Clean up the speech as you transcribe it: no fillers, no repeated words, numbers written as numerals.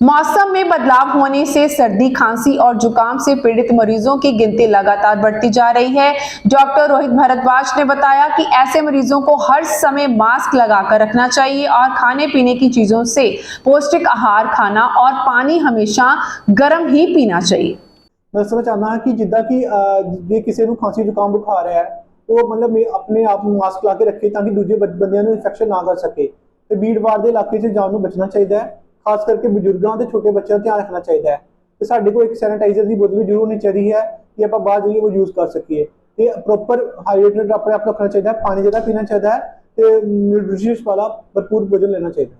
मौसम में बदलाव होने से सर्दी, खांसी और जुकाम से पीड़ित मरीजों की गिनती लगातार बढ़ती जा रही है। डॉक्टर रोहित भारद्वाज ने बताया कि ऐसे मरीजों को हर समय मास्क लगाकर रखना चाहिए और खाने पीने की चीजों से पौष्टिक आहार खाना और पानी हमेशा गर्म ही पीना चाहिए। मैं दसना चाहना हाँ कि जिदा कि जे किसी को खांसी जुकाम बुखार है तो मतलब अपने आप मास्क ला के रखे ताकि दूजे बंदियां इन्फेक्शन ना कर सके। तो भीड़ भाड़ के इलाके से जान बचना चाहिए है, खास करके बजुर्गों के छोटे बच्चों का ध्यान रखना चाहिए है। तो साढ़े को एक सैनिटाइजर की बोतल भी जरूर होनी चाहिए है कि आप बाहर जाइए वो यूज कर सकिए। तो प्रॉपर हाइड्रेटेड अपने आप रखना चाहिए है, पानी ज़्यादा पीना चाहिए है, तो न्यूट्रिशियस वाला भरपूर भोजन लेना चाहिए।